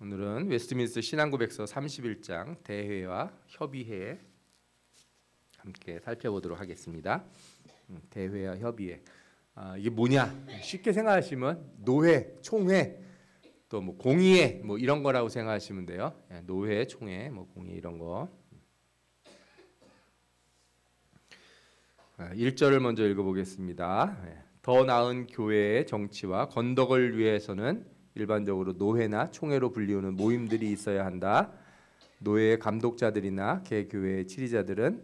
오늘은 웨스트민스터 신앙고백서 31장 대회와 협의회 함께 살펴보도록 하겠습니다. 대회와 협의회, 이게 뭐냐? 쉽게 생각하시면 노회, 총회, 또 뭐 공의회 뭐 이런 거라고 생각하시면 돼요. 노회, 총회, 뭐 공의 이런 거. 1절을 먼저 읽어보겠습니다. 더 나은 교회의 정치와 건덕을 위해서는 일반적으로 노회나 총회로 불리우는 모임들이 있어야 한다. 노회의 감독자들이나 개교회의 지리자들은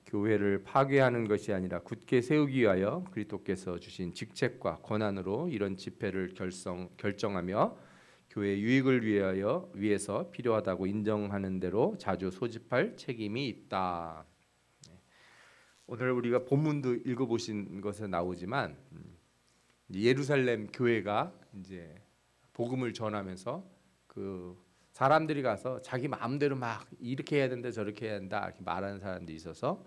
교회를 파괴하는 것이 아니라 굳게 세우기 위하여 그리스도께서 주신 직책과 권한으로 이런 집회를 결정하며 교회의 유익을 위해서 필요하다고 인정하는 대로 자주 소집할 책임이 있다. 오늘 우리가 본문도 읽어보신 것에 나오지만 예루살렘 교회가 이제 복음을 전하면서 그 사람들이 가서 자기 마음대로 막 이렇게 해야 된다 저렇게 해야 된다 이렇게 말하는 사람들이 있어서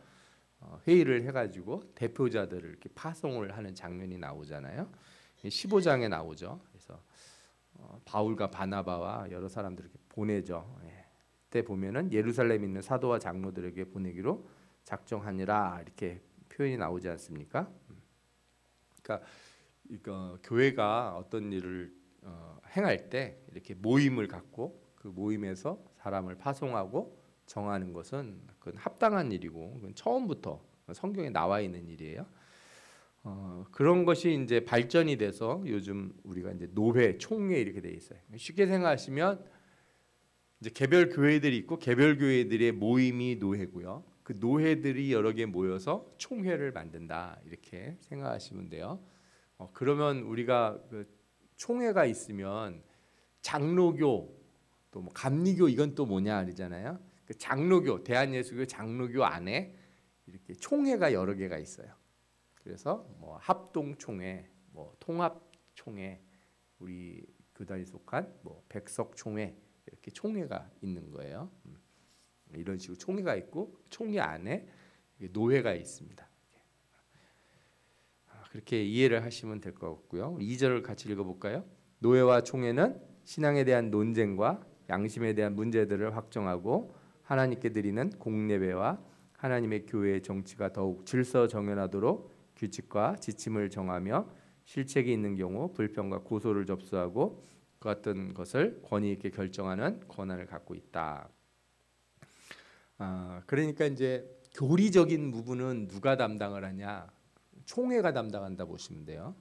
회의를 해가지고 대표자들을 이렇게 파송을 하는 장면이 나오잖아요. 15장에 나오죠. 그래서 바울과 바나바와 여러 사람들을 이렇게 보내죠. 그때 보면은 예루살렘에 있는 사도와 장로들에게 보내기로 작정하니라 이렇게 표현이 나오지 않습니까? 그러니까 교회가 어떤 일을 행할 때 이렇게 모임을 갖고 그 모임에서 사람을 파송하고 정하는 것은 그건 합당한 일이고 그건 처음부터 성경에 나와 있는 일이에요. 그런 것이 이제 발전이 돼서 요즘 우리가 이제 노회, 총회 이렇게 돼 있어요. 쉽게 생각하시면 이제 개별 교회들이 있고 개별 교회들의 모임이 노회고요. 그 노회들이 여러 개 모여서 총회를 만든다 이렇게 생각하시면 돼요. 그러면 우리가 그 총회가 있으면 장로교 또 뭐 감리교 이건 또 뭐냐 그러잖아요. 그 장로교 대한예수교 장로교 안에 이렇게 총회가 여러 개가 있어요. 그래서 뭐 합동총회, 뭐 통합총회, 우리 교단이 속한 뭐 백석총회 이렇게 총회가 있는 거예요. 이런 식으로 총회가 있고 총회 안에 노회가 있습니다. 그렇게 이해를 하시면 될 것 같고요. 2절을 같이 읽어볼까요? 노회와 총회는 신앙에 대한 논쟁과 양심에 대한 문제들을 확정하고 하나님께 드리는 공예배와 하나님의 교회의 정치가 더욱 질서정연하도록 규칙과 지침을 정하며 실책이 있는 경우 불평과 고소를 접수하고 그 같은 것을 권위 있게 결정하는 권한을 갖고 있다. 그러니까 이제 교리적인 부분은 누가 담당을 하냐? 총회가 담당한다 보시면 돼요.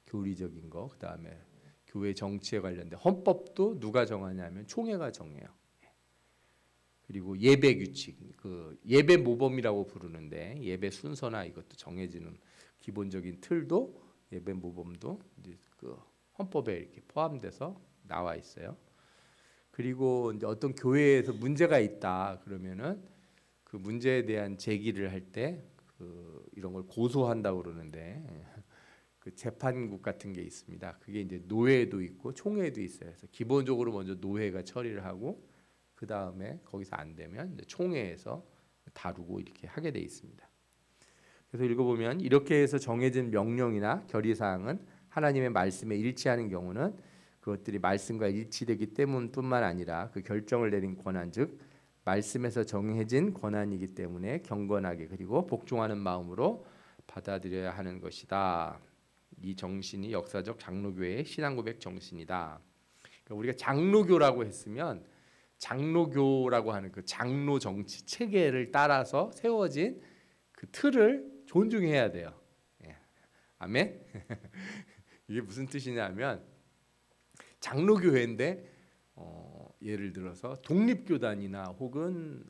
교리적인 거, 그 다음에 교회 정치에 관련된 헌법도 누가 정하냐면 총회가 정해요. 그리고 예배 규칙, 그 예배 모범이라고 부르는데 예배 순서나 이것도 정해지는 기본적인 틀도 예배 모범도 이제 그 헌법에 이렇게 포함돼서 나와 있어요. 그리고 이제 어떤 교회에서 문제가 있다 그러면은 그 문제에 대한 제기를 할 때 이런 걸 고소한다고 그러는데 그 재판국 같은 게 있습니다. 그게 이제 노회도 있고 총회도 있어요. 그래서 기본적으로 먼저 노회가 처리를 하고 그 다음에 거기서 안 되면 이제 총회에서 다루고 이렇게 하게 돼 있습니다. 그래서 읽어보면 이렇게 해서 정해진 명령이나 결의사항은 하나님의 말씀에 일치하는 경우는 그것들이 말씀과 일치되기 때문뿐만 아니라 그 결정을 내린 권한 즉 말씀에서 정해진 권한이기 때문에 경건하게 그리고 복종하는 마음으로 받아들여야 하는 것이다. 이 정신이 역사적 장로교회의 신앙고백 정신이다. 그러니까 우리가 장로교라고 했으면 장로교라고 하는 그 장로 정치 체계를 따라서 세워진 그 틀을 존중해야 돼요. 아멘? 이게 무슨 뜻이냐면 장로교회인데 예를 들어서 독립교단이나 혹은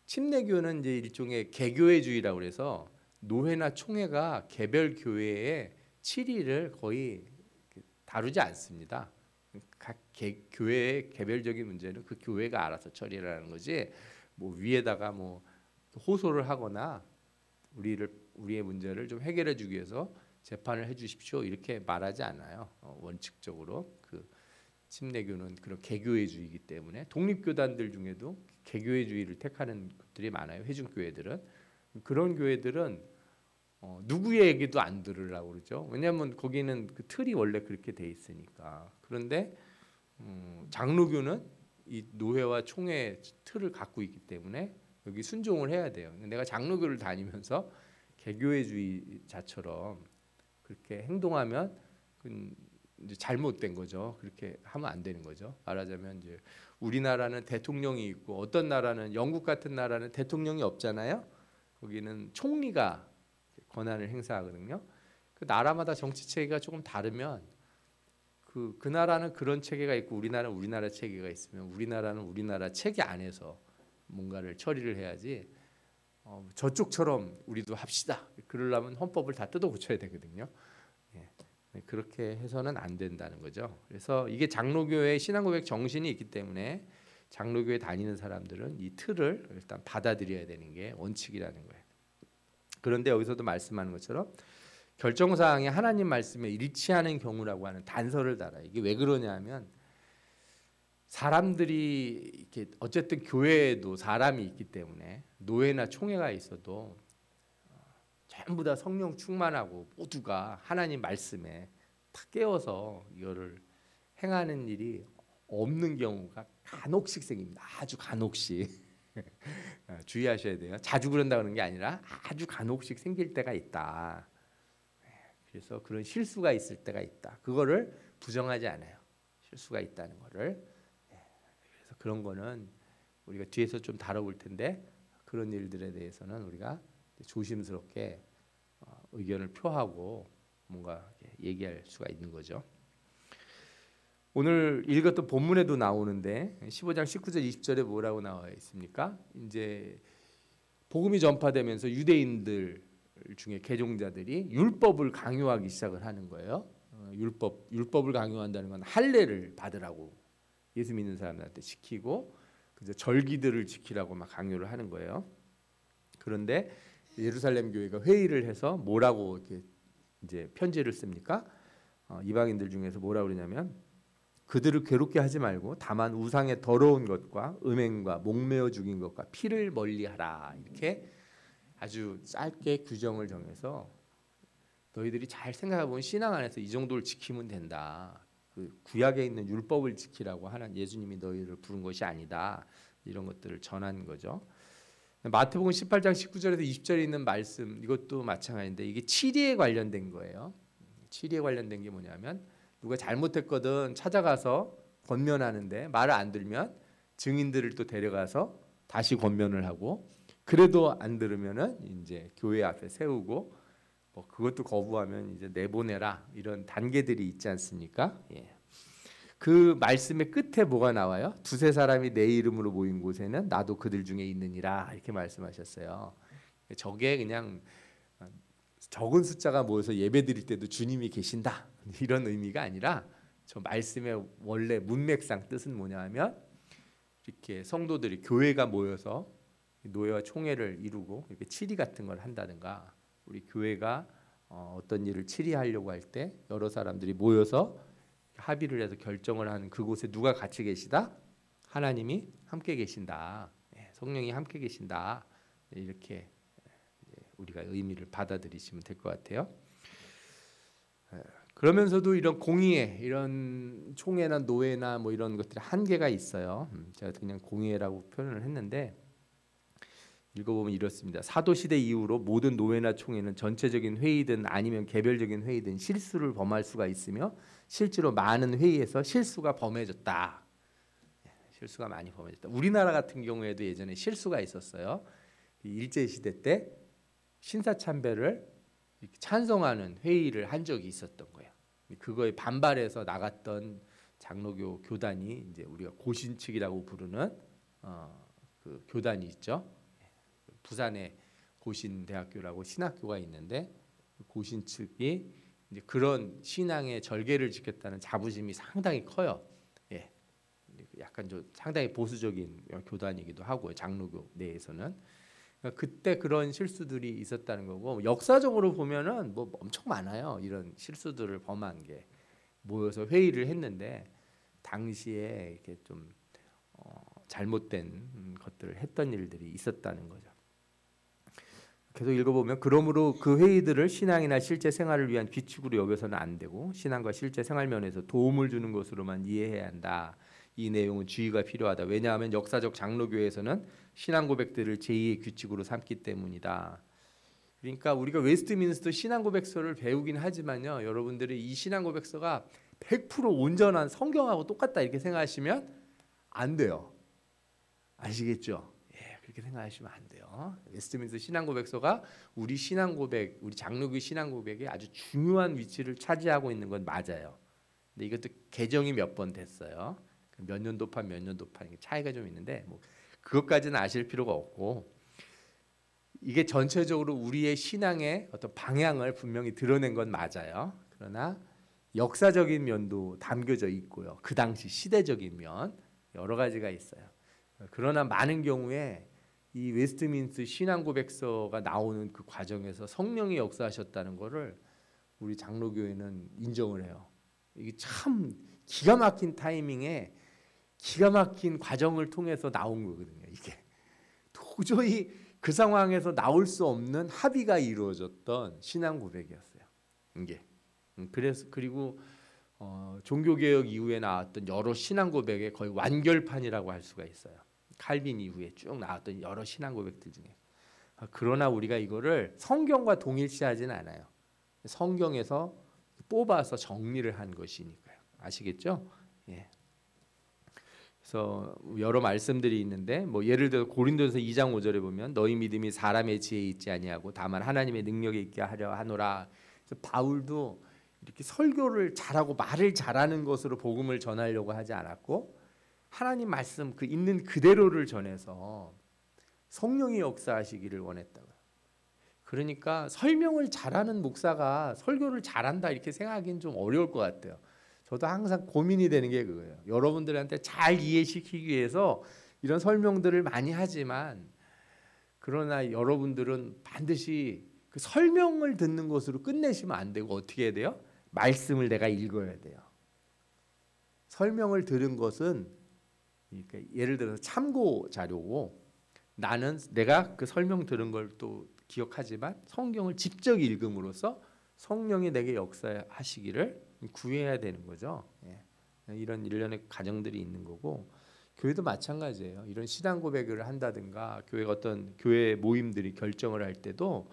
침례교는 이제 일종의 개교회주의라고 그래서 노회나 총회가 개별 교회의 치리를 거의 다루지 않습니다. 각 교회의 개별적인 문제는 그 교회가 알아서 처리를 하는 거지 뭐 위에다가 뭐 호소를 하거나 우리의 문제를 좀 해결해 주기 위해서 재판을 해 주십시오 이렇게 말하지 않아요. 원칙적으로 그 침례교는 그런 개교회주의이기 때문에 독립교단들 중에도 개교회주의를 택하는 것들이 많아요. 회중교회들은 그런 교회들은 누구의 얘기도 안 들으려고 그러죠. 왜냐하면 거기는 그 틀이 원래 그렇게 돼 있으니까. 그런데 장로교는 이 노회와 총회 틀을 갖고 있기 때문에 여기 순종을 해야 돼요. 내가 장로교를 다니면서 개교회주의자처럼 그렇게 행동하면 이제 잘못된 거죠. 그렇게 하면 안 되는 거죠. 말하자면 이제 우리나라는 대통령이 있고 어떤 나라는 영국 같은 나라는 대통령이 없잖아요. 거기는 총리가 권한을 행사하거든요. 그 나라마다 정치 체계가 조금 다르면 그 나라는 그런 체계가 있고 우리나라는 우리나라 체계가 있으면 우리나라는 우리나라 체계 안에서 뭔가를 처리를 해야지 저쪽처럼 우리도 합시다. 그러려면 헌법을 다 뜯어 고쳐야 되거든요. 예. 그렇게 해서는 안 된다는 거죠. 그래서 이게 장로교의 신앙고백 정신이 있기 때문에 장로교에 다니는 사람들은 이 틀을 일단 받아들여야 되는 게 원칙이라는 거예요. 그런데 여기서도 말씀하는 것처럼 결정사항에 하나님 말씀에 일치하는 경우라고 하는 단서를 달아요. 이게 왜 그러냐면 사람들이 이렇게 어쨌든 교회에도 사람이 있기 때문에 노회나 총회가 있어도 전부 다 성령 충만하고 모두가 하나님 말씀에 탁 깨어서 이거를 행하는 일이 없는 경우가 간혹씩 생깁니다. 아주 간혹씩. 주의하셔야 돼요. 자주 그런다는 게 아니라 아주 간혹씩 생길 때가 있다. 그래서 그런 실수가 있을 때가 있다. 그거를 부정하지 않아요. 실수가 있다는 거를. 그래서 그런 거는 우리가 뒤에서 좀 다뤄볼 텐데 그런 일들에 대해서는 우리가 조심스럽게 의견을 표하고 뭔가 얘기할 수가 있는 거죠. 오늘 읽었던 본문에도 나오는데 15장 19절 20절에 뭐라고 나와 있습니까? 이제 복음이 전파되면서 유대인들 중에 개종자들이 율법을 강요하기 시작을 하는 거예요. 율법을 강요한다는 건 할례를 받으라고 예수 믿는 사람들한테 시키고 그래서 절기들을 지키라고 막 강요를 하는 거예요. 그런데 예루살렘 교회가 회의를 해서 뭐라고 이렇게 이제 편지를 씁니까? 이방인들 중에서 뭐라고 그러냐면 그들을 괴롭게 하지 말고 다만 우상의 더러운 것과 음행과 목매어 죽인 것과 피를 멀리하라 이렇게 아주 짧게 규정을 정해서 너희들이 잘 생각해 보면 신앙 안에서 이 정도를 지키면 된다. 그 구약에 있는 율법을 지키라고 하는 예수님이 너희를 부른 것이 아니다. 이런 것들을 전한 거죠. 마태복음 18장 19절에서 20절에 있는 말씀 이것도 마찬가지인데 이게 치리에 관련된 거예요. 치리에 관련된 게 뭐냐면 누가 잘못했거든 찾아가서 권면하는데 말을 안 들면 증인들을 또 데려가서 다시 권면을 하고 그래도 안 들으면은 이제 교회 앞에 세우고 뭐 그것도 거부하면 이제 내보내라 이런 단계들이 있지 않습니까? 예. 그 말씀의 끝에 뭐가 나와요? 두세 사람이 내 이름으로 모인 곳에는 나도 그들 중에 있느니라 이렇게 말씀하셨어요. 저게 그냥 적은 숫자가 모여서 예배드릴 때도 주님이 계신다 이런 의미가 아니라 저 말씀의 원래 문맥상 뜻은 뭐냐면 이렇게 성도들이 교회가 모여서 노예와 총회를 이루고 이렇게 치리 같은 걸 한다든가 우리 교회가 어떤 일을 치리하려고 할 때 여러 사람들이 모여서 합의를 해서 결정을 하는 그곳에 누가 같이 계시다? 하나님이 함께 계신다. 성령이 함께 계신다. 이렇게 우리가 의미를 받아들이시면 될 것 같아요. 그러면서도 이런 공의회, 이런 총회나 노회나 뭐 이런 것들이 한계가 있어요. 제가 그냥 공의회라고 표현을 했는데 읽어보면 이렇습니다. 사도시대 이후로 모든 노회나 총회는 전체적인 회의든 아니면 개별적인 회의든 실수를 범할 수가 있으며 실제로 많은 회의에서 실수가 범해졌다. 실수가 많이 범해졌다. 우리나라 같은 경우에도 예전에 실수가 있었어요. 일제시대 때 신사참배를 찬성하는 회의를 한 적이 있었던 거예요. 그거에 반발해서 나갔던 장로교 교단이 이제 우리가 고신 측이라고 부르는 그 교단이 있죠. 부산에 고신대학교라고 신학교가 있는데 고신 측이 이제 그런 신앙의 절개를 지켰다는 자부심이 상당히 커요. 예, 약간 좀 상당히 보수적인 교단이기도 하고요. 장로교 내에서는 그때 그런 실수들이 있었다는 거고 역사적으로 보면은 뭐 엄청 많아요. 이런 실수들을 범한 게 모여서 회의를 했는데 당시에 이렇게 좀 잘못된 것들을 했던 일들이 있었다는 거죠. 계속 읽어보면 그러므로 그 회의들을 신앙이나 실제 생활을 위한 규칙으로 여겨서는 안 되고 신앙과 실제 생활 면에서 도움을 주는 것으로만 이해해야 한다. 이 내용은 주의가 필요하다. 왜냐하면 역사적 장로교회에서는 신앙 고백들을 제2의 규칙으로 삼기 때문이다. 그러니까 우리가 웨스트민스터 신앙 고백서를 배우긴 하지만요, 여러분들이 이 신앙 고백서가 100% 온전한 성경하고 똑같다 이렇게 생각하시면 안 돼요. 아시겠죠? 예, 그렇게 생각하시면 안 돼요. 웨스트민스터 신앙 고백서가 우리 신앙 고백, 우리 장로교 신앙 고백에 아주 중요한 위치를 차지하고 있는 건 맞아요. 근데 이것도 개정이 몇 번 됐어요. 몇 년도판 몇 년도판 차이가 좀 있는데 뭐 그것까지는 아실 필요가 없고, 이게 전체적으로 우리의 신앙의 어떤 방향을 분명히 드러낸 건 맞아요. 그러나 역사적인 면도 담겨져 있고요. 그 당시 시대적인 면 여러 가지가 있어요. 그러나 많은 경우에 이 웨스트민스터 신앙 고백서가 나오는 그 과정에서 성령이 역사하셨다는 것을 우리 장로교회는 인정을 해요. 이게 참 기가 막힌 타이밍에 기가 막힌 과정을 통해서 나온 거거든요. 이게 도저히 그 상황에서 나올 수 없는 합의가 이루어졌던 신앙 고백이었어요. 이게 그래서 그리고 종교개혁 이후에 나왔던 여러 신앙 고백의 거의 완결판이라고 할 수가 있어요. 칼빈 이후에 쭉 나왔던 여러 신앙 고백들 중에. 그러나 우리가 이거를 성경과 동일시하지는 않아요. 성경에서 뽑아서 정리를 한 것이니까요. 아시겠죠? 예. 그래서 여러 말씀들이 있는데 뭐 예를 들어 고린도전서 2장 5절에 보면 너희 믿음이 사람의 지혜에 있지 아니하고 다만 하나님의 능력에 있게 하려 하노라. 그래서 바울도 이렇게 설교를 잘하고 말을 잘하는 것으로 복음을 전하려고 하지 않았고 하나님 말씀 그 있는 그대로를 전해서 성령이 역사하시기를 원했다고요. 그러니까 설명을 잘하는 목사가 설교를 잘한다 이렇게 생각하기는 좀 어려울 것 같아요. 저도 항상 고민이 되는 게 그거예요. 여러분들한테 잘 이해시키기 위해서 이런 설명들을 많이 하지만 그러나 여러분들은 반드시 그 설명을 듣는 것으로 끝내시면 안 되고 어떻게 해야 돼요? 말씀을 내가 읽어야 돼요. 설명을 들은 것은 그러니까 예를 들어서 참고 자료고 나는 내가 그 설명 들은 걸 또 기억하지만 성경을 직접 읽음으로써 성령이 내게 역사하시기를 구해야 되는 거죠. 예. 이런 일련의 과정들이 있는 거고 교회도 마찬가지예요. 이런 신앙 고백을 한다든가 교회 어떤 교회 모임들이 결정을 할 때도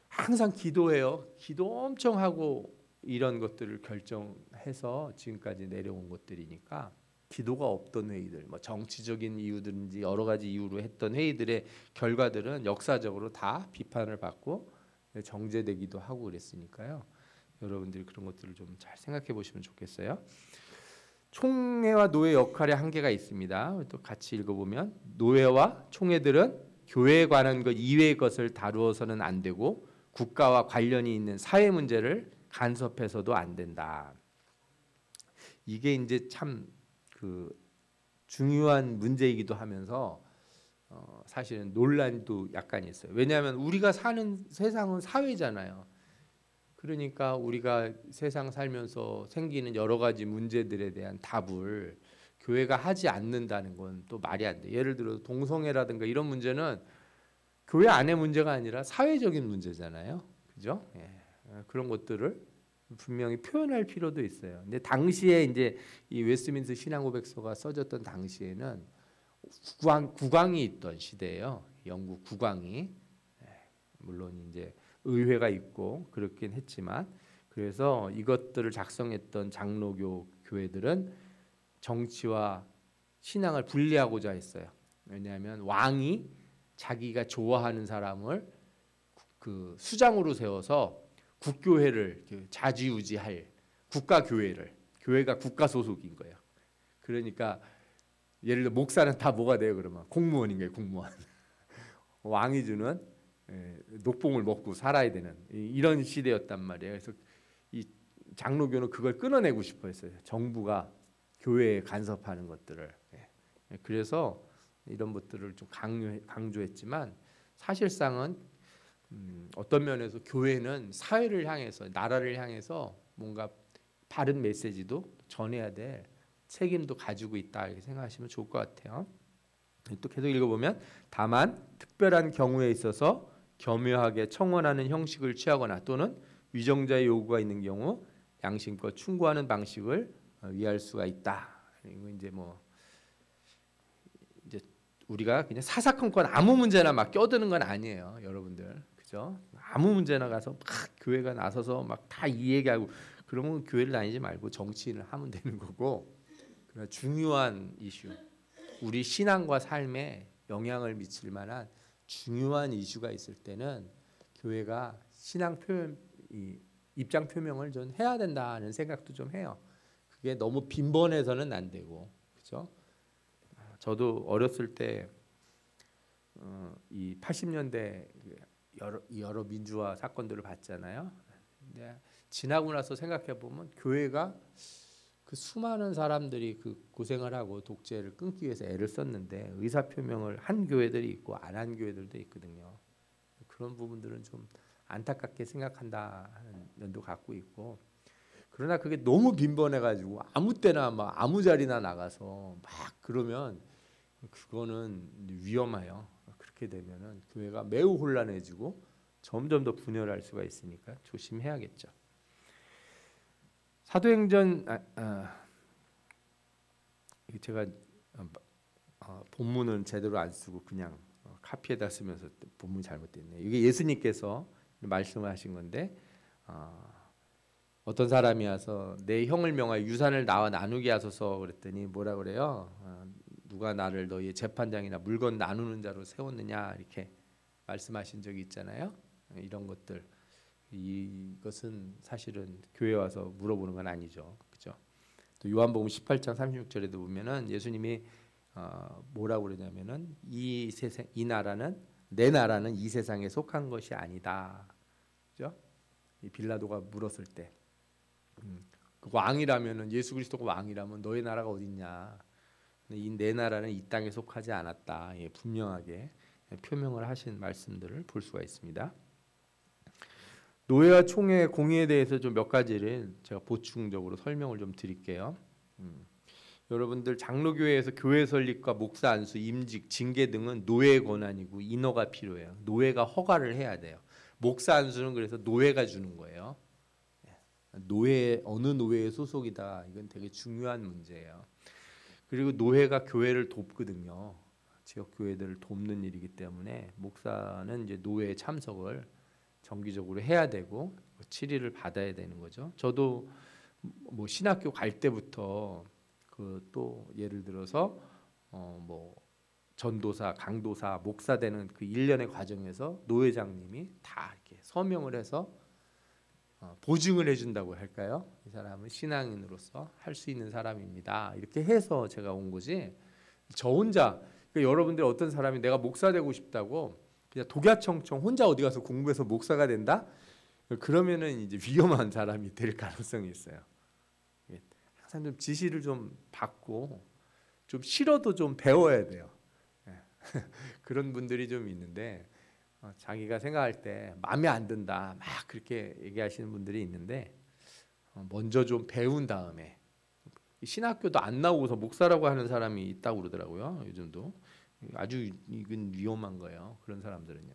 항상 기도해요. 기도 엄청 하고 이런 것들을 결정해서 지금까지 내려온 것들이니까 기도가 없던 회의들, 뭐 정치적인 이유든지 여러 가지 이유로 했던 회의들의 결과들은 역사적으로 다 비판을 받고 정제되기도 하고 그랬으니까요. 여러분들이 그런 것들을 좀 잘 생각해 보시면 좋겠어요. 총회와 노회 역할의 한계가 있습니다. 또 같이 읽어보면 노회와 총회들은 교회에 관한 것 이외의 것을 다루어서는 안 되고 국가와 관련이 있는 사회 문제를 간섭해서도 안 된다. 이게 이제 참 그 중요한 문제이기도 하면서 사실은 논란도 약간 있어요. 왜냐하면 우리가 사는 세상은 사회잖아요. 그러니까 우리가 세상 살면서 생기는 여러 가지 문제들에 대한 답을 교회가 하지 않는다는 건 또 말이 안 돼. 예를 들어 동성애라든가 이런 문제는 교회 안의 문제가 아니라 사회적인 문제잖아요. 그죠? 예. 그런 것들을 분명히 표현할 필요도 있어요. 근데 당시에 이제 이 웨스트민스터 신앙 고백서가 써졌던 당시에는 국왕이 있던 시대예요. 영국 국왕이. 물론 이제 의회가 있고 그렇긴 했지만 그래서 이것들을 작성했던 장로교 교회들은 정치와 신앙을 분리하고자 했어요. 왜냐하면 왕이 자기가 좋아하는 사람을 그 수장으로 세워서 국교회를 좌지우지할 국가교회를 교회가 국가 소속인 거예요. 그러니까 예를 들어 목사는 다 뭐가 돼요? 그러면 공무원인 거예요. 공무원. 왕이 주는 녹봉을 먹고 살아야 되는 이런 시대였단 말이에요. 그래서 이 장로교는 그걸 끊어내고 싶어 했어요. 정부가 교회에 간섭하는 것들을. 그래서 이런 것들을 좀 강조했지만 사실상은 어떤 면에서 교회는 사회를 향해서 나라를 향해서 뭔가 바른 메시지도 전해야 될 책임도 가지고 있다 이렇게 생각하시면 좋을 것 같아요. 또 계속 읽어보면 다만 특별한 경우에 있어서 겸허하게 청원하는 형식을 취하거나 또는 위정자의 요구가 있는 경우 양심껏 충고하는 방식을 위할 수가 있다. 그리고 이제 이제 우리가 그냥 사사건건 아무 문제나 막 껴드는 건 아니에요, 여러분들. 그죠? 아무 문제나 가서 막 교회가 나서서 막 다 이 얘기하고 그러면 교회를 다니지 말고 정치인을 하면 되는 거고, 그러나 중요한 이슈, 우리 신앙과 삶에 영향을 미칠 만한 중요한 이슈가 있을 때는 교회가 신앙 표현, 입장 표명을 좀 해야 된다는 생각도 좀 해요. 그게 너무 빈번해서는 안 되고, 그렇죠? 저도 어렸을 때 이 80년대 여러 민주화 사건들을 봤잖아요. 근데 지나고 나서 생각해 보면 교회가 그 수많은 사람들이 그 고생을 하고 독재를 끊기 위해서 애를 썼는데 의사 표명을 한 교회들이 있고 안 한 교회들도 있거든요. 그런 부분들은 좀 안타깝게 생각한다는 면도 갖고 있고, 그러나 그게 너무 빈번해가지고 아무 때나 막 아무 자리나 나가서 막 그러면 그거는 위험해요. 그렇게 되면은 교회가 매우 혼란해지고 점점 더 분열할 수가 있으니까 조심해야겠죠. 사도행전 제가 본문은 제대로 안 쓰고 그냥 카피에다 쓰면서 본문이 잘못됐네요. 이게 예수님께서 말씀하신 건데 어떤 사람이 와서 내 형을 명하여 유산을 나와 나누게 하소서 그랬더니 뭐라 그래요? 누가 나를 너희의 재판장이나 물건 나누는 자로 세웠느냐 이렇게 말씀하신 적이 있잖아요. 이런 것들, 이것은 사실은 교회 와서 물어보는 건 아니죠, 그죠? 또 요한복음 18장 36절에도 보면은 예수님이 뭐라고 그러냐면은 이 나라는 내 나라는 이 세상에 속한 것이 아니다, 그죠? 이 빌라도가 물었을 때 그 왕이라면은 예수 그리스도가 왕이라면 너의 나라가 어딨냐? 이 내 나라는 이 땅에 속하지 않았다. 예, 분명하게 표명을 하신 말씀들을 볼 수가 있습니다. 노예와 총회 공의에 대해서 좀 몇 가지를 제가 보충적으로 설명을 좀 드릴게요. 여러분들 장로교회에서 교회 설립과 목사 안수, 임직, 징계 등은 노예의 권한이고 인허가 필요해요. 노예가 허가를 해야 돼요. 목사 안수는 그래서 노예가 주는 거예요. 노예, 어느 노예의 소속이다, 이건 되게 중요한 문제예요. 그리고 노예가 교회를 돕거든요. 지역 교회들을 돕는 일이기 때문에 목사는 이제 노예에 참석을 정기적으로 해야 되고 치리를 받아야 되는 거죠. 저도 뭐 신학교 갈 때부터 그 또 예를 들어서 뭐 전도사, 강도사, 목사 되는 그 일련의 과정에서 노회장님이 다 이렇게 서명을 해서 보증을 해준다고 할까요? 이 사람은 신앙인으로서 할 수 있는 사람입니다. 이렇게 해서 제가 온 거지. 저 혼자, 그러니까 여러분들 어떤 사람이 내가 목사 되고 싶다고 그냥 독야청청 혼자 어디 가서 공부해서 목사가 된다? 그러면은 이제 위험한 사람이 될 가능성이 있어요. 항상 좀 지시를 좀 받고 좀 싫어도 좀 배워야 돼요. 그런 분들이 좀 있는데 자기가 생각할 때 마음에 안 든다 막 그렇게 얘기하시는 분들이 있는데 먼저 좀 배운 다음에, 신학교도 안 나오고서 목사라고 하는 사람이 있다고 그러더라고요. 요즘도 아주 이건 위험한 거예요. 그런 사람들은요.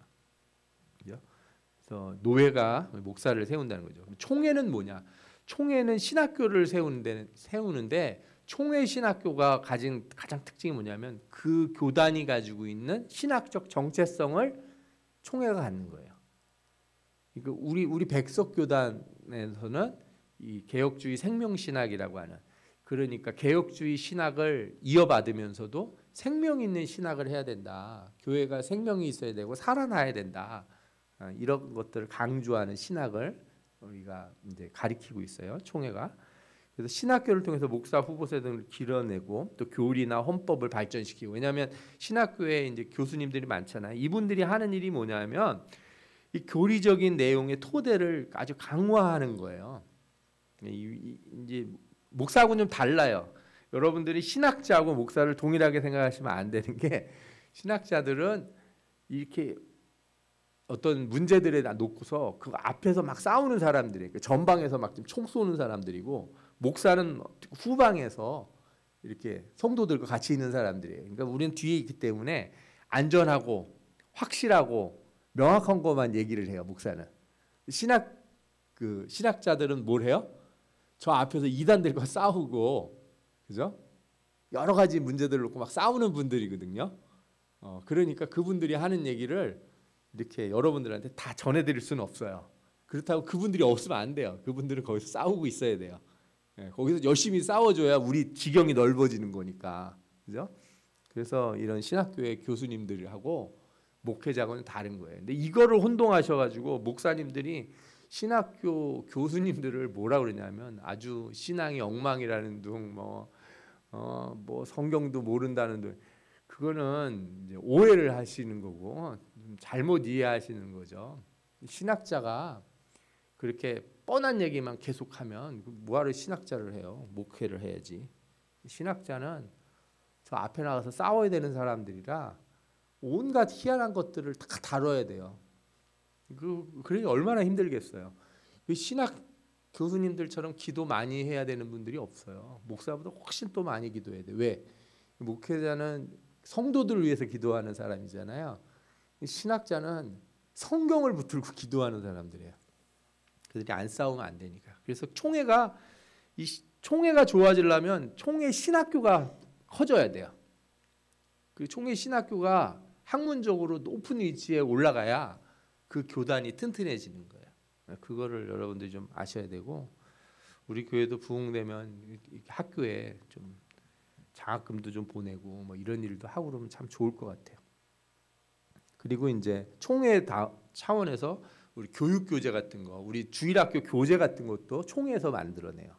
그래서 노예가 목사를 세운다는 거죠. 총회는 뭐냐? 총회는 신학교를 세우는데 총회 신학교가 가진 가장 특징이 뭐냐면 그 교단이 가지고 있는 신학적 정체성을 총회가 갖는 거예요. 그러니까 우리 백석교단에서는 이 개혁주의 생명신학이라고 하는, 그러니까 개혁주의 신학을 이어받으면서도 생명 있는 신학을 해야 된다. 교회가 생명이 있어야 되고 살아나야 된다. 이런 것들을 강조하는 신학을 우리가 이제 가리키고 있어요, 총회가. 그래서 신학교를 통해서 목사 후보세 등을 길러내고 또 교리나 헌법을 발전시키고, 왜냐하면 신학교에 이제 교수님들이 많잖아요. 이분들이 하는 일이 뭐냐면 이 교리적인 내용의 토대를 아주 강화하는 거예요. 이제 목사하고는 좀 달라요. 여러분들이 신학자하고 목사를 동일하게 생각하시면 안 되는 게, 신학자들은 이렇게 어떤 문제들에 놓고서 그 앞에서 막 싸우는 사람들이, 전방에서 막 총 쏘는 사람들이고, 목사는 후방에서 이렇게 성도들과 같이 있는 사람들이에요. 그러니까 우리는 뒤에 있기 때문에 안전하고 확실하고 명확한 것만 얘기를 해요. 목사는. 신학자들은 뭘 해요? 저 앞에서 이단들과 싸우고, 그죠? 여러 가지 문제들을 놓고 막 싸우는 분들이거든요. 그러니까 그분들이 하는 얘기를 이렇게 여러분들한테 다 전해드릴 수는 없어요. 그렇다고 그분들이 없으면 안 돼요. 그분들은 거기서 싸우고 있어야 돼요. 거기서 열심히 싸워줘야 우리 지경이 넓어지는 거니까, 그죠? 그래서 이런 신학교의 교수님들하고 목회자는 다른 거예요. 근데 이거를 혼동하셔가지고 목사님들이 신학교 교수님들을 뭐라 그러냐면 아주 신앙이 엉망이라는 둥, 뭐 성경도 모른다는 둥, 그거는 이제 오해를 하시는 거고 잘못 이해하시는 거죠. 신학자가 그렇게 뻔한 얘기만 계속하면 뭐하러 신학자를 해요? 목회를 해야지. 신학자는 저 앞에 나가서 싸워야 되는 사람들이라 온갖 희한한 것들을 다 다뤄야 돼요. 그러니 얼마나 힘들겠어요. 신학 교수님들처럼 기도 많이 해야 되는 분들이 없어요. 목사보다 훨씬 또 많이 기도해야 돼. 왜? 목회자는 성도들을 위해서 기도하는 사람이잖아요. 신학자는 성경을 붙들고 기도하는 사람들이에요. 그들이 안 싸우면 안 되니까. 그래서 총회가 좋아지려면 총회 신학교가 커져야 돼요. 그 총회 신학교가 학문적으로 높은 위치에 올라가야 그 교단이 튼튼해지는 거예요. 그거를 여러분들이 좀 아셔야 되고, 우리 교회도 부흥되면 학교에 좀 장학금도 좀 보내고 뭐 이런 일도 하고 그러면 참 좋을 것 같아요. 그리고 이제 총회 차원에서 우리 교육교재 같은 거, 우리 주일학교 교재 같은 것도 총회에서 만들어내요.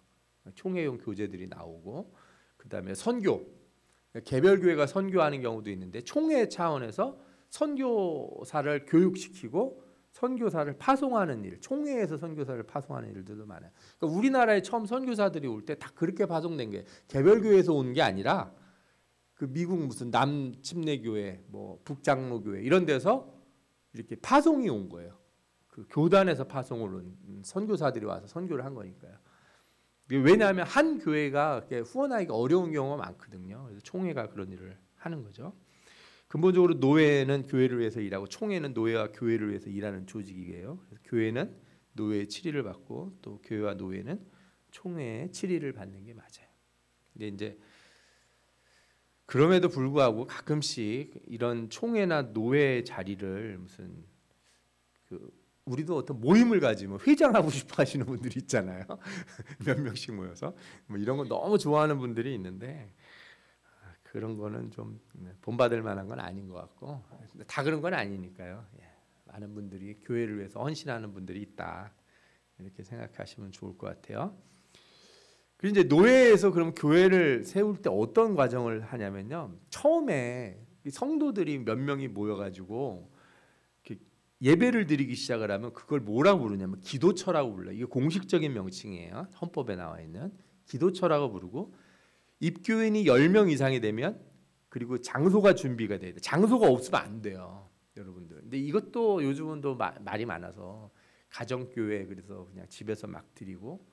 총회용 교재들이 나오고, 그 다음에 선교, 개별 교회가 선교하는 경우도 있는데 총회 차원에서 선교사를 교육시키고 선교사를 파송하는 일, 총회에서 선교사를 파송하는 일들도 많아요. 그러니까 우리나라에 처음 선교사들이 올 때 다 그렇게 파송된 게 개별 교회에서 온 게 아니라 그 미국 무슨 남침례교회, 뭐 북장로교회 이런 데서 이렇게 파송이 온 거예요. 그 교단에서 파송을 온 선교사들이 와서 선교를 한 거니까요. 왜냐하면 한 교회가 후원하기가 어려운 경우가 많거든요. 그래서 총회가 그런 일을 하는 거죠. 근본적으로 노회는 교회를 위해서 일하고 총회는 노회와 교회를 위해서 일하는 조직이에요. 그래서 교회는 노회의 치리를 받고 또 교회와 노회는 총회의 치리를 받는 게 맞아요. 근데 이제 그럼에도 불구하고 가끔씩 이런 총회나 노회 자리를 무슨 우리도 어떤 모임을 가지면 회장하고 싶어 하시는 분들이 있잖아요. 몇 명씩 모여서 뭐 이런 거 너무 좋아하는 분들이 있는데 그런 거는 좀 본받을 만한 건 아닌 것 같고, 다 그런 건 아니니까요. 많은 분들이 교회를 위해서 헌신하는 분들이 있다, 이렇게 생각하시면 좋을 것 같아요. 그리고 이제 노회에서 그럼 교회를 세울 때 어떤 과정을 하냐면요, 처음에 성도들이 몇 명이 모여가지고 예배를 드리기 시작을 하면 그걸 뭐라고 부르냐면 기도처라고 불러요. 이게 공식적인 명칭이에요. 헌법에 나와 있는 기도처라고 부르고, 입교인이 10명 이상이 되면 그리고 장소가 준비가 돼야 돼. 장소가 없으면 안 돼요, 여러분들. 근데 이것도 요즘은 또 말이 많아서 가정교회, 그래서 그냥 집에서 막 드리고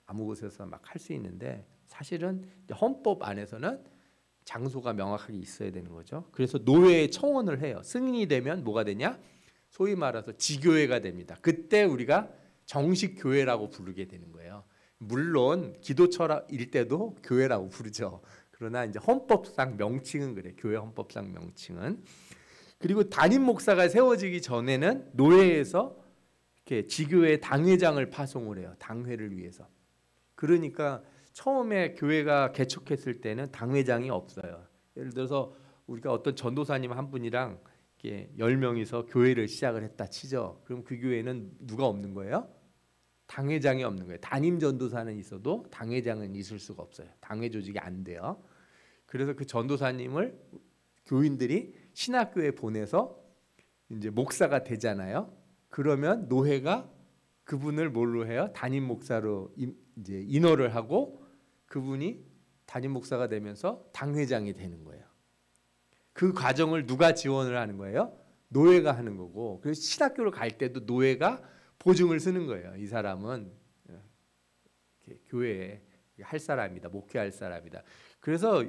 아무 곳에서 막 할 수 있는데, 사실은 헌법 안에서는 장소가 명확하게 있어야 되는 거죠. 그래서 노회에 청원을 해요. 승인이 되면 뭐가 되냐? 소위 말해서 지교회가 됩니다. 그때 우리가 정식 교회라고 부르게 되는 거예요. 물론 기도처일 때도 교회라고 부르죠. 그러나 이제 헌법상 명칭은 그래. 교회 헌법상 명칭은. 그리고 담임 목사가 세워지기 전에는 노회에서 이렇게 지교회 당회장을 파송을 해요. 당회를 위해서. 그러니까 처음에 교회가 개척했을 때는 당회장이 없어요. 예를 들어서 우리가 어떤 전도사님 한 분이랑 10명이서 교회를 시작을 했다 치죠. 그럼 그 교회는 누가 없는 거예요? 당회장이 없는 거예요. 담임 전도사는 있어도 당회장은 있을 수가 없어요. 당회 조직이 안 돼요. 그래서 그 전도사님을 교인들이 신학교에 보내서 이제 목사가 되잖아요. 그러면 노회가 그분을 뭘로 해요? 담임 목사로 이제 인허를 하고 그분이 담임 목사가 되면서 당회장이 되는 거예요. 그 과정을 누가 지원을 하는 거예요? 노회가 하는 거고, 그래서 신학교를 갈 때도 노회가 보증을 쓰는 거예요. 이 사람은 교회에 할 사람이다, 목회할 사람이다. 그래서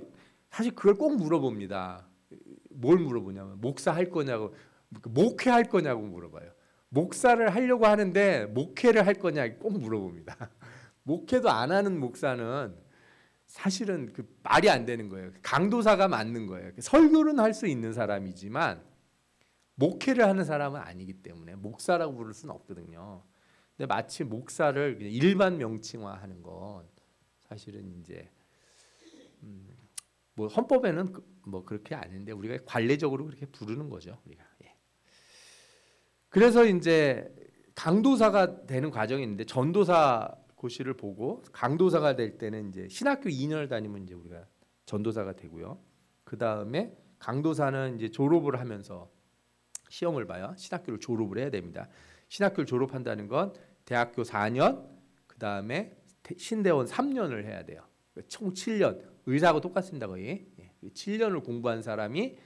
사실 그걸 꼭 물어봅니다. 뭘 물어보냐면 목사 할 거냐고. 목회할 거냐고 물어봐요. 목사를 하려고 하는데 목회를 할 거냐 꼭 물어봅니다. 목회도 안 하는 목사는 사실은 그 말이 안 되는 거예요. 강도사가 맞는 거예요. 설교는 할 수 있는 사람이지만 목회를 하는 사람은 아니기 때문에 목사라고 부를 수는 없거든요. 근데 마치 목사를 그냥 일반 명칭화하는 건 사실은 이제 뭐 헌법에는 뭐 그렇게 아닌데 우리가 관례적으로 그렇게 부르는 거죠. 우리가. 예. 그래서 이제 강도사가 되는 과정이 있는데 전도사 고시를 보고 강도사가 될 때는 이제 신학교 2년을 다니면 이제 우리가 전도사가 되고요. 그 다음에 강도사는 이제 졸업을 하면서 시험을 봐요. 신학교를 졸업을 해야 됩니다. 신학교를 졸업한다는 건 대학교 4년, 그 다음에 신대원 3년을 해야 돼요. 총 7년. 의사하고 똑같습니다, 거의. 7년을 공부한 사람이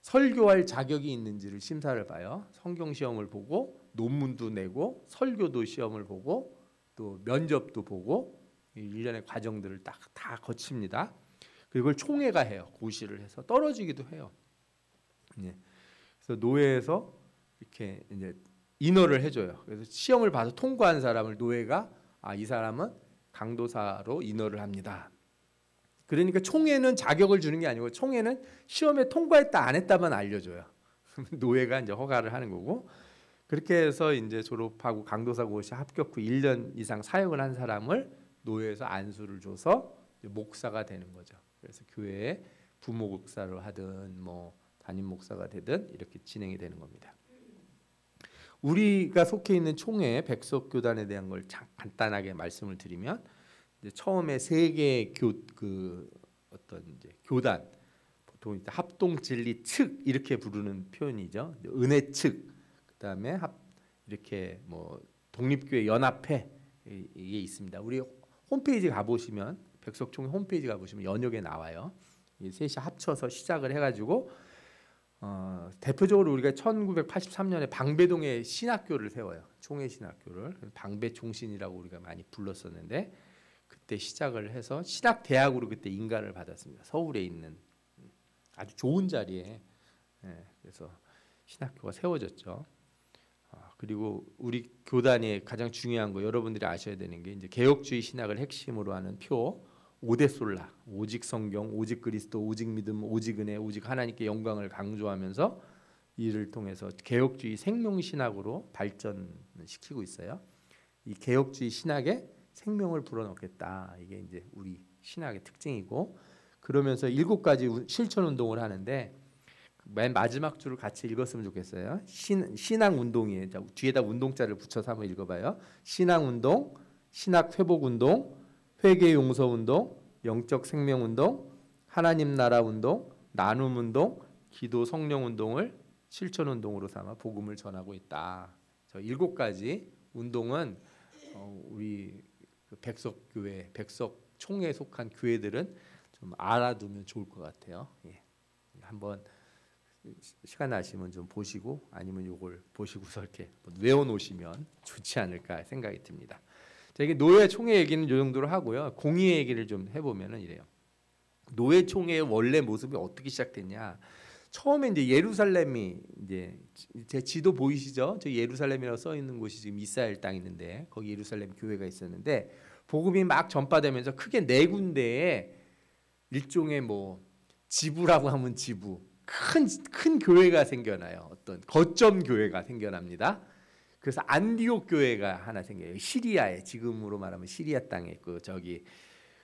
설교할 자격이 있는지를 심사를 봐요. 성경 시험을 보고 논문도 내고 설교도 시험을 보고 또 면접도 보고 일련의 과정들을 다 거칩니다. 그리고 그걸 총회가 해요. 고시를 해서 떨어지기도 해요. 그래서 노회에서 이렇게 이제 인허를 해줘요. 그래서 시험을 봐서 통과한 사람을 노회가 이 사람은 강도사로 인허를 합니다. 그러니까 총회는 자격을 주는 게 아니고 총회는 시험에 통과했다 안 했다만 알려줘요. 노회가 이제 허가를 하는 거고 그렇게 해서 이제 졸업하고 강도사 고시 합격 후 1년 이상 사역을 한 사람을 노회에서 안수를 줘서 목사가 되는 거죠. 그래서 교회에 부모 목사를 하든 뭐 담임 목사가 되든 이렇게 진행이 되는 겁니다. 우리가 속해 있는 총회 백석교단에 대한 걸 간단하게 말씀을 드리면 이제 처음에 세 개의 어떤 이제 교단 보통 이제 합동진리 측 이렇게 부르는 표현이죠. 은혜 측 그다음에 이렇게 뭐 독립교회 연합회 이게 있습니다. 우리 홈페이지 가보시면 백석총회 홈페이지 가보시면 연역에 나와요. 이 셋이 합쳐서 시작을 해가지고 대표적으로 우리가 1983년에 방배동에 신학교를 세워요. 총회 신학교를 방배총신이라고 우리가 많이 불렀었는데 그때 시작을 해서 신학대학으로 그때 인가를 받았습니다. 서울에 있는 아주 좋은 자리에 그래서 신학교가 세워졌죠. 그리고 우리 교단의 가장 중요한 거 여러분들이 아셔야 되는 게 이제 개혁주의 신학을 핵심으로 하는 표 5대 솔라 오직 성경, 오직 그리스도, 오직 믿음, 오직 은혜, 오직 하나님께 영광을 강조하면서 이를 통해서 개혁주의 생명신학으로 발전시키고 있어요. 이 개혁주의 신학에 생명을 불어넣겠다. 이게 이제 우리 신학의 특징이고 그러면서 7가지 실천 운동을 하는데 맨 마지막 줄을 같이 읽었으면 좋겠어요. 신앙 운동이에요. 뒤에다 운동자를 붙여서 한번 읽어봐요. 신앙 운동, 신학 회복 운동, 회개 용서 운동, 영적 생명 운동, 하나님 나라 운동, 나눔 운동, 기도 성령 운동을 실천 운동으로 삼아 복음을 전하고 있다. 저 7가지 운동은 우리 백석교회, 백석총회에 속한 교회들은 좀 알아두면 좋을 것 같아요. 예. 한번 시간 나시면 좀 보시고 아니면 이걸 보시고서 이렇게 외워놓으시면 좋지 않을까 생각이 듭니다. 자, 이게 노예 총회 얘기는 이 정도로 하고요. 공의회 얘기를 좀 해보면은 이래요. 노예 총회의 원래 모습이 어떻게 시작됐냐? 처음에 이제 예루살렘이 이제 제 지도 보이시죠? 저 예루살렘이라고 써 있는 곳이 지금 이스라엘 땅이 있는데 거기 예루살렘 교회가 있었는데 복음이 막 전파되면서 크게 4군데에 일종의 뭐 지부라고 하면 지부 큰 교회가 생겨나요. 어떤 거점 교회가 생겨납니다. 그래서 안디옥 교회가 하나 생겨요. 시리아에 지금으로 말하면 시리아 땅에 저기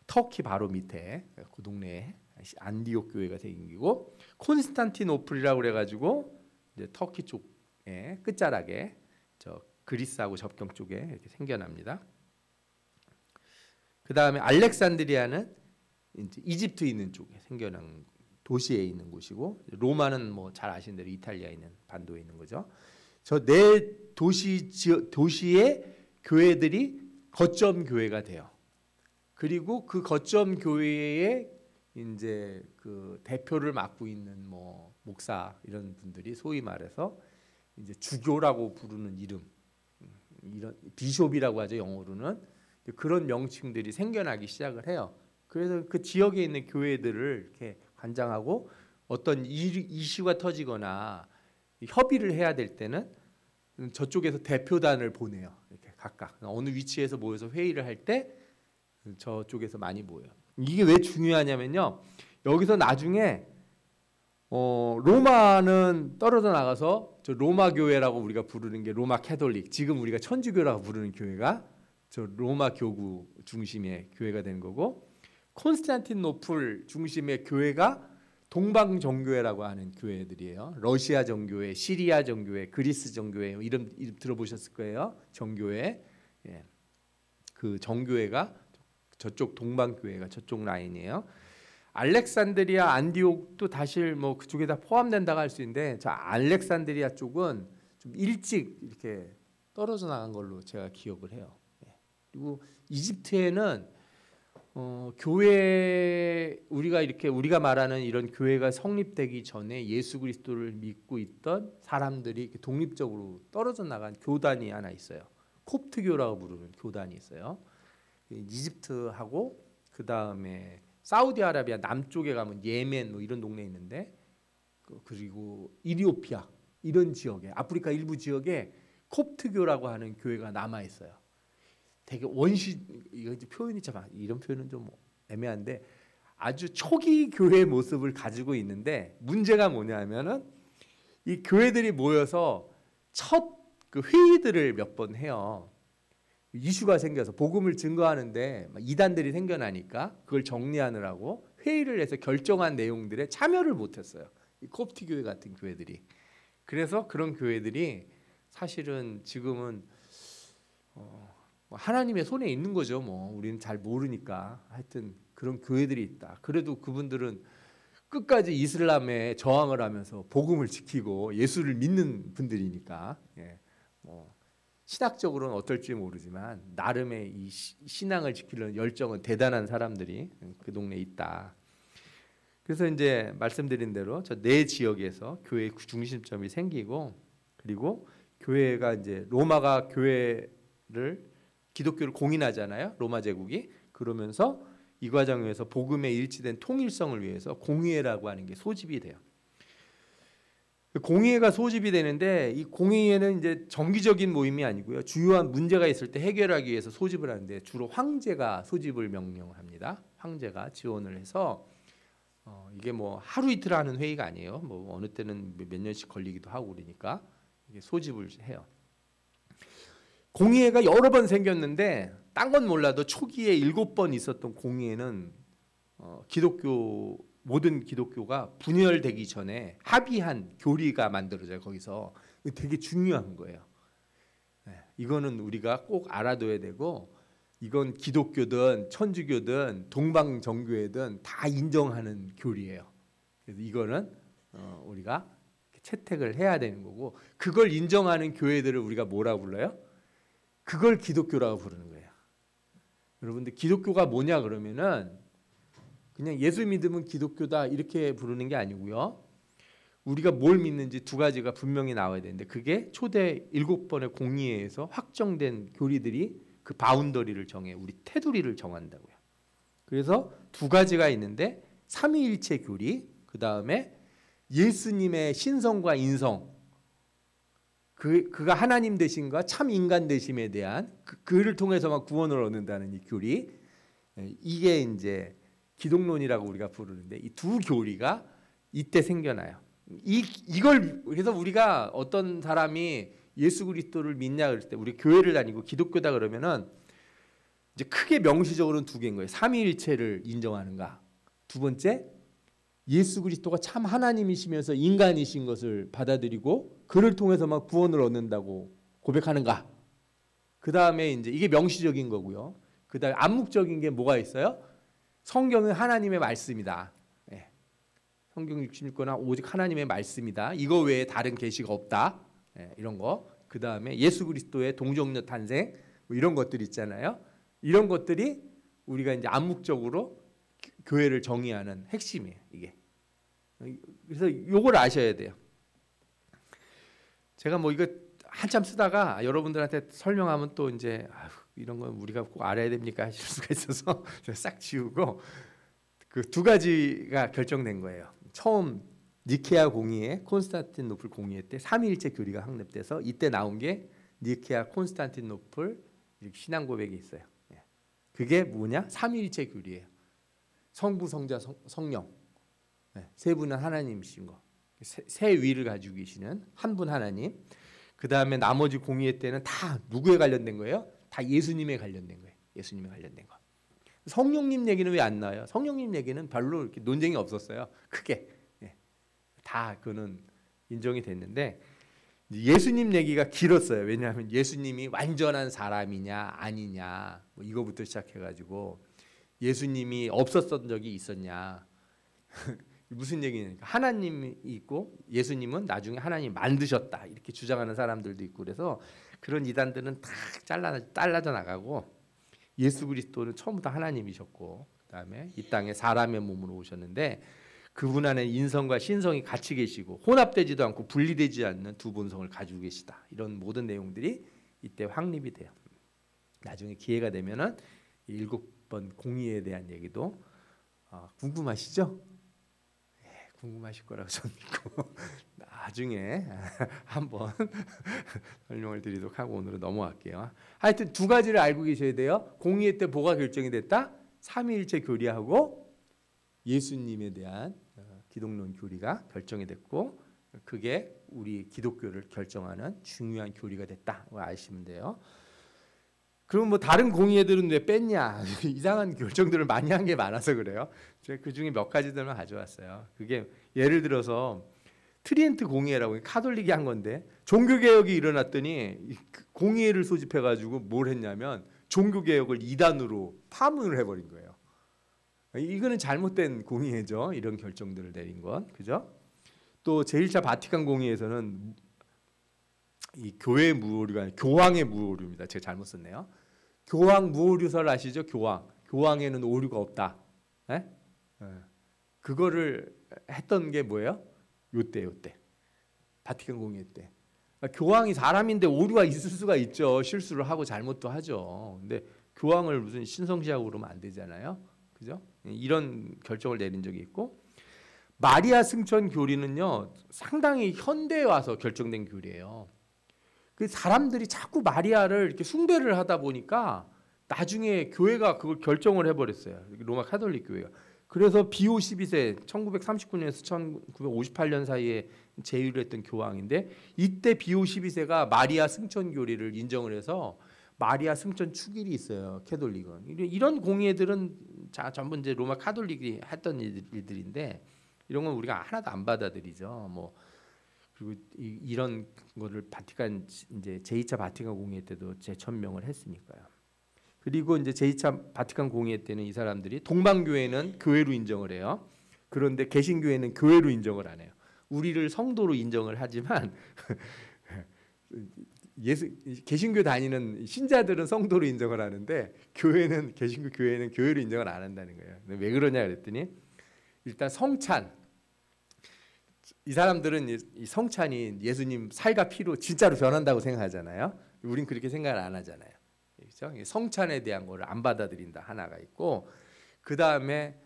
터키 바로 밑에 그 동네에 안디옥 교회가 생기고 콘스탄티노플이라고 그래가지고 이제 터키 쪽에 끝자락에 저 그리스하고 접경 쪽에 이렇게 생겨납니다. 그 다음에 알렉산드리아는 이제 이집트에 있는 쪽에 생겨난 도시에 있는 곳이고 로마는 뭐 잘 아시는 대로 이탈리아에 있는 반도에 있는 거죠. 저 네 도시의 교회들이 거점 교회가 돼요. 그리고 그 거점 교회의 이제 그 대표를 맡고 있는 뭐 목사 이런 분들이 소위 말해서 이제 주교라고 부르는 이름, 이런 비숍이라고 하죠 영어로는. 그런 명칭들이 생겨나기 시작을 해요. 그래서 그 지역에 있는 교회들을 이렇게 관장하고 어떤 이슈가 터지거나 협의를 해야 될 때는 저쪽에서 대표단을 보내요. 이렇게 각각 어느 위치에서 모여서 회의를 할 때 저쪽에서 많이 모여요. 이게 왜 중요하냐면요. 여기서 나중에 로마는 떨어져 나가서 저 로마 교회라고 우리가 부르는 게 로마 캐톨릭, 지금 우리가 천주교라고 부르는 교회가 저 로마 교구 중심의 교회가 되는 거고, 콘스탄티노플 중심의 교회가 동방 정교회라고 하는 교회들이에요. 러시아 정교회, 시리아 정교회, 그리스 정교회, 이름 들어보셨을 거예요. 정교회. 예. 그 정교회가 저쪽 동방 교회가 저쪽 라인이에요. 알렉산드리아, 안디옥도 사실 뭐 그쪽에 다 포함된다고 할 수 있는데, 저 알렉산드리아 쪽은 좀 일찍 이렇게 떨어져 나간 걸로 제가 기억을 해요. 예. 그리고 이집트에는 교회, 우리가 말하는 이런 교회가 성립되기 전에 예수 그리스도를 믿고 있던 사람들이 이렇게 독립적으로 떨어져 나간 교단이 하나 있어요. 콥트교라고 부르는 교단이 있어요. 이집트하고 그 다음에 사우디아라비아 남쪽에 가면 예멘 뭐 이런 동네 있는데, 그리고 이리오피아 이런 지역에, 아프리카 일부 지역에 콥트교라고 하는 교회가 남아 있어요. 되게 이거 표현이 참, 이런 표현은 좀 애매한데 아주 초기 교회의 모습을 가지고 있는데, 문제가 뭐냐면은 이 교회들이 모여서 첫 그 회의들을 몇 번 해요. 이슈가 생겨서 복음을 증거하는데 이단들이 생겨나니까 그걸 정리하느라고 회의를 해서 결정한 내용들에 참여를 못했어요. 이 콥트 교회 같은 교회들이. 그래서 그런 교회들이 사실은 지금은 하나님의 손에 있는 거죠. 뭐 우리는 잘 모르니까. 하여튼 그런 교회들이 있다. 그래도 그분들은 끝까지 이슬람에 저항을 하면서 복음을 지키고 예수를 믿는 분들이니까, 예, 뭐 신학적으로는 어떨지 모르지만 나름의 이 신앙을 지키려는 열정은 대단한 사람들이 그 동네에 있다. 그래서 이제 말씀드린 대로 저 네 지역에서 교회 중심점이 생기고, 그리고 교회가 이제 로마가 기독교를 공인하잖아요. 로마 제국이. 그러면서 이 과정에서 복음에 일치된 통일성을 위해서 공의회라고 하는 게 소집이 돼요. 공의회가 소집이 되는데, 이 공의회는 이제 정기적인 모임이 아니고요. 주요한 문제가 있을 때 해결하기 위해서 소집을 하는데, 주로 황제가 소집을 명령합니다. 황제가 지원을 해서 이게 뭐 하루 이틀 하는 회의가 아니에요. 뭐 어느 때는 몇 년씩 걸리기도 하고 그러니까 이게 소집을 해요. 공의회가 여러 번 생겼는데 딴 건 몰라도 초기에 7번 있었던 공의회는 모든 기독교가 분열되기 전에 합의한 교리가 만들어져요. 거기서 되게 중요한 거예요. 이거는 우리가 꼭 알아둬야 되고, 이건 기독교든 천주교든 동방정교회든 다 인정하는 교리예요. 그래서 이거는 우리가 채택을 해야 되는 거고, 그걸 인정하는 교회들을 우리가 뭐라고 불러요? 그걸 기독교라고 부르는 거예요. 여러분들 기독교가 뭐냐 그러면은 그냥 예수 믿으면 기독교다 이렇게 부르는 게 아니고요. 우리가 뭘 믿는지 두 가지가 분명히 나와야 되는데, 그게 초대 7번의 공의회에서 확정된 교리들이 그 바운더리를 정해, 우리 테두리를 정한다고요. 그래서 두 가지가 있는데, 삼위일체 교리, 그 다음에 예수님의 신성과 인성, 그가 하나님 되심과 참 인간 되심에 대한 그를 통해서만 구원을 얻는다는 이 교리, 이게 이제 기독론이라고 우리가 부르는데, 이 두 교리가 이때 생겨나요. 이걸 그래서 우리가 어떤 사람이 예수 그리스도를 믿냐 그럴 때, 우리 교회를 다니고 기독교다 그러면은 이제 크게 명시적으로는 두 개인 거예요. 삼위일체를 인정하는가, 두 번째 예수 그리스도가 참 하나님이시면서 인간이신 것을 받아들이고 그를 통해서만 구원을 얻는다고 고백하는가. 그 다음에 이제 이게 명시적인 거고요. 그 다음에 암묵적인 게 뭐가 있어요? 성경은 하나님의 말씀이다. 예. 성경 66권은 오직 하나님의 말씀이다. 이거 외에 다른 계시가 없다. 예, 이런 거. 그 다음에 예수 그리스도의 동정녀 탄생, 뭐 이런 것들 있잖아요. 이런 것들이 우리가 이제 암묵적으로 교회를 정의하는 핵심이에요. 이게. 그래서 요걸 아셔야 돼요. 제가 뭐 이거 한참 쓰다가 여러분들한테 설명하면 또 이제 이런 건 우리가 꼭 알아야 됩니까 하실 수가 있어서 싹 지우고, 그 두 가지가 결정된 거예요. 처음 니케아 공의회, 콘스탄티노플 공의회 때 삼위일체 교리가 확립돼서 이때 나온 게 니케아 콘스탄티노플 신앙 고백이 있어요. 그게 뭐냐? 삼위일체 교리예요. 성부, 성자, 성령 세 분은 하나님이신 거. 세 위를 가지고 계시는 한 분 하나님. 그 다음에 나머지 공의회 때는 다 누구에 관련된 거예요? 다 예수님에 관련된 거예요. 예수님에 관련된 거. 성령님 얘기는 왜 안 나와요? 성령님 얘기는 별로 이렇게 논쟁이 없었어요. 크게 다 그는 인정이 됐는데 예수님 얘기가 길었어요. 왜냐하면 예수님이 완전한 사람이냐 아니냐 뭐 이거부터 시작해가지고 예수님이 없었던 적이 있었냐 무슨 얘기냐니까 하나님이 있고 예수님은 나중에 하나님 만드셨다 이렇게 주장하는 사람들도 있고 그래서 그런 이단들은 다 잘라져 나가고 예수 그리스도는 처음부터 하나님이셨고 그다음에 이 땅에 사람의 몸으로 오셨는데 그분 안에 인성과 신성이 같이 계시고 혼합되지도 않고 분리되지 않는 두 본성을 가지고 계시다. 이런 모든 내용들이 이때 확립이 돼요. 나중에 기회가 되면은 7번 공의에 대한 얘기도 궁금하시죠? 네, 궁금하실 거라고 저는 믿고 나중에 한번 설명을 드리도록 하고 오늘은 넘어갈게요. 하여튼 두 가지를 알고 계셔야 돼요. 공의회 때 뭐가 결정이 됐다? 삼위일체 교리하고 예수님에 대한 기독론 교리가 결정이 됐고 그게 우리 기독교를 결정하는 중요한 교리가 됐다고 아시면 돼요. 그럼 뭐 다른 공의회들은 왜 뺐냐? 이상한 결정들을 많이 한 게 많아서 그래요. 제가 그 중에 몇 가지들만 가져왔어요. 그게 예를 들어서 트리엔트 공의회라고 카톨릭이 한 건데 종교개혁이 일어났더니 공의회를 소집해가지고 뭘 했냐면 종교개혁을 이단으로 파문을 해버린 거예요. 이거는 잘못된 공의회죠. 이런 결정들을 내린 건 그죠? 또 제1차 바티칸 공의회에서는 이 교회 무오류가 아니라 교황의 무오류입니다. 제가 잘못 썼네요. 교황 무오류설 아시죠? 교황에는 오류가 없다. 에? 그거를 했던 게 뭐예요? 요때 바티칸 공의회 때. 그러니까 교황이 사람인데 오류가 있을 수가 있죠. 실수를 하고 잘못도 하죠. 근데 교황을 무슨 신성시하고 그러면 안 되잖아요. 그죠? 이런 결정을 내린 적이 있고 마리아 승천 교리는요 상당히 현대에 와서 결정된 교리예요. 그 사람들이 자꾸 마리아를 이렇게 숭배를 하다 보니까 나중에 교회가 그걸 결정을 해버렸어요. 로마 카톨릭 교회가. 그래서 비오 12세 1939년에서 1958년 사이에 제위를 했던 교황인데 이때 비오 12세가 마리아 승천 교리를 인정을 해서 마리아 승천 축일이 있어요. 캐톨릭은. 이런 공의회들은 전부 이제 로마 카톨릭이 했던 일들인데 이런 건 우리가 하나도 안 받아들이죠. 뭐 그리고 이런 거를 바티칸 이제 제2차 바티칸 공의회 때도 재천명을 했으니까요. 그리고 이제 제2차 바티칸 공의회 때는 이 사람들이 동방교회는 교회로 인정을 해요. 그런데 개신교회는 교회로 인정을 안 해요. 우리를 성도로 인정을 하지만 개신교 다니는 신자들은 성도로 인정을 하는데 교회는 개신교 교회는 교회로 인정을 안 한다는 거예요. 왜 그러냐 그랬더니 일단 성찬 이 사람들은 이 성찬이 예수님 살과 피로 진짜로 변한다고 생각하잖아요. 우린 그렇게 생각을 안 하잖아요. 그렇죠? 성찬에 대한 거를 안 받아들인다 하나가 있고 그 다음에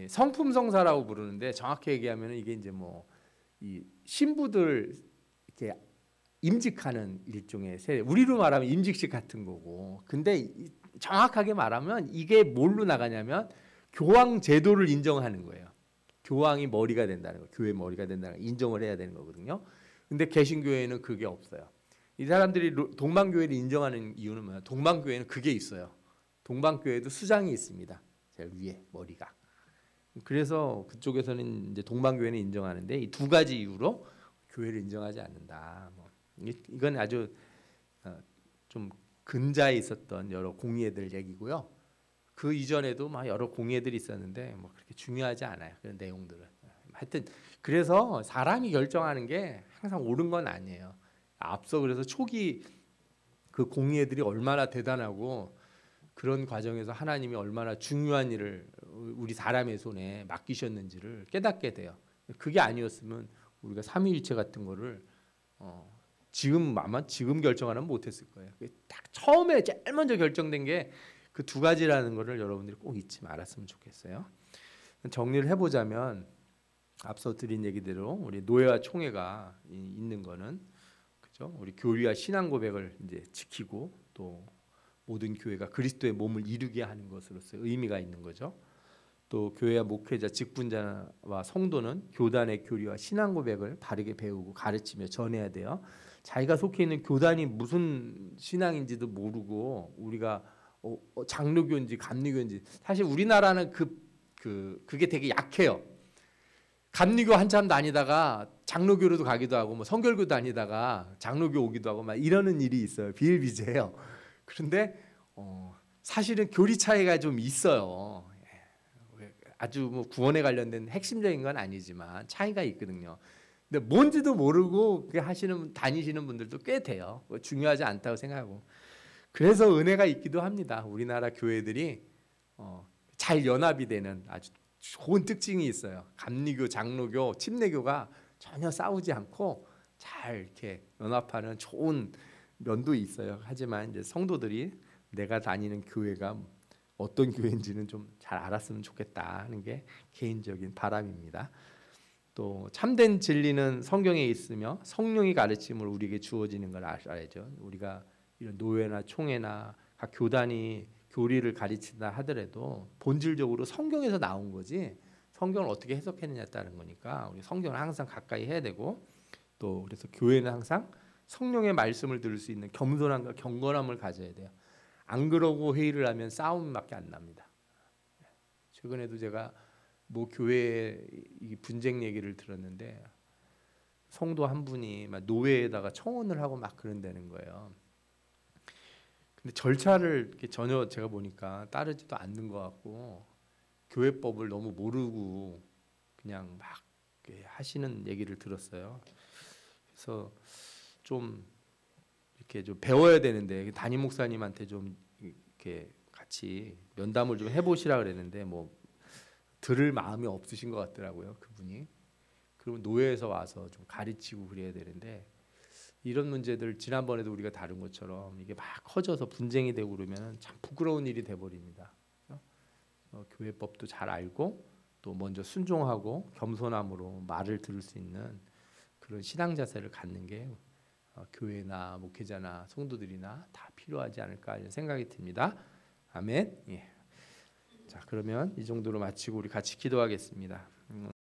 성품성사라고 부르는데 정확히 얘기하면 이게 이제 뭐 이 신부들 이렇게 임직하는 일종의 세례. 우리로 말하면 임직식 같은 거고. 근데 정확하게 말하면 이게 뭘로 나가냐면 교황 제도를 인정하는 거예요. 교황이 머리가 된다는 거. 교회 머리가 된다는 거. 인정을 해야 되는 거거든요. 근데 개신교회는 그게 없어요. 이 사람들이 동방교회를 인정하는 이유는 뭐야? 동방교회는 그게 있어요. 동방교회도 수장이 있습니다. 제일 위에 머리가. 그래서 그쪽에서는 이제 동방교회는 인정하는데 이 두 가지 이유로 교회를 인정하지 않는다. 뭐. 이건 아주 좀 근자에 있었던 여러 공의회들 얘기고요. 그 이전에도 막 여러 공의회들이 있었는데 뭐 그렇게 중요하지 않아요. 그런 내용들은. 하여튼 그래서 사람이 결정하는 게 항상 옳은 건 아니에요. 앞서 그래서 초기 그 공의회들이 얼마나 대단하고 그런 과정에서 하나님이 얼마나 중요한 일을 우리 사람의 손에 맡기셨는지를 깨닫게 돼요. 그게 아니었으면 우리가 삼위일체 같은 거를 지금 아마 지금 결정하면 못했을 거예요. 딱 처음에 제일 먼저 결정된 게 그 두 가지라는 거를 여러분들이 꼭 잊지 말았으면 좋겠어요. 정리를 해보자면 앞서 드린 얘기대로 우리 노예와 총회가 있는 거는 그죠? 우리 교리와 신앙 고백을 이제 지키고 또 모든 교회가 그리스도의 몸을 이루게 하는 것으로서 의미가 있는 거죠. 또 교회와 목회자, 직분자와 성도는 교단의 교리와 신앙 고백을 바르게 배우고 가르치며 전해야 돼요. 자기가 속해 있는 교단이 무슨 신앙인지도 모르고 우리가 장로교인지 감리교인지 사실 우리나라는 그게 되게 약해요. 감리교 한참 다니다가 장로교로도 가기도 하고 뭐 성결교 다니다가 장로교 오기도 하고 막 이러는 일이 있어요. 비일비재해요. 그런데 사실은 교리 차이가 좀 있어요. 아주 뭐 구원에 관련된 핵심적인 건 아니지만 차이가 있거든요. 근데 뭔지도 모르고 그게 다니시는 분들도 꽤 돼요. 중요하지 않다고 생각하고. 그래서 은혜가 있기도 합니다. 우리나라 교회들이 잘 연합이 되는 아주 좋은 특징이 있어요. 감리교, 장로교, 침례교가 전혀 싸우지 않고 잘 이렇게 연합하는 좋은 면도 있어요. 하지만 이제 성도들이 내가 다니는 교회가 어떤 교회인지는 좀 잘 알았으면 좋겠다 하는 게 개인적인 바람입니다. 또 참된 진리는 성경에 있으며 성령이 가르침을 우리에게 주어지는 걸 알아야죠. 우리가 이런 노회나 총회나 각 교단이 교리를 가르친다 하더라도 본질적으로 성경에서 나온 거지 성경을 어떻게 해석했느냐에 따른 거니까 우리 성경을 항상 가까이 해야 되고 또 그래서 교회는 항상 성령의 말씀을 들을 수 있는 겸손함과 경건함을 가져야 돼요. 안 그러고 회의를 하면 싸움밖에 안 납니다. 최근에도 제가 뭐 교회 분쟁 얘기를 들었는데 성도 한 분이 막 노회에다가 청혼을 하고 막 그런다는 거예요. 근데 절차를 이렇게 전혀 제가 보니까 따르지도 않는 것 같고 교회법을 너무 모르고 그냥 막 하시는 얘기를 들었어요. 그래서 좀 이렇게 좀 배워야 되는데 담임 목사님한테 좀 이렇게 같이 면담을 좀 해보시라 그랬는데 뭐 들을 마음이 없으신 것 같더라고요, 그분이. 그러면 노예에서 와서 좀 가르치고 그래야 되는데 이런 문제들 지난번에도 우리가 다룬 것처럼 이게 막 커져서 분쟁이 되고 그러면 참 부끄러운 일이 돼버립니다. 교회법도 잘 알고 또 먼저 순종하고 겸손함으로 말을 들을 수 있는 그런 신앙 자세를 갖는 게 교회나 목회자나 성도들이나 다 필요하지 않을까 이런 생각이 듭니다. 아멘. 예. 자, 그러면 이 정도로 마치고 우리 같이 기도하겠습니다.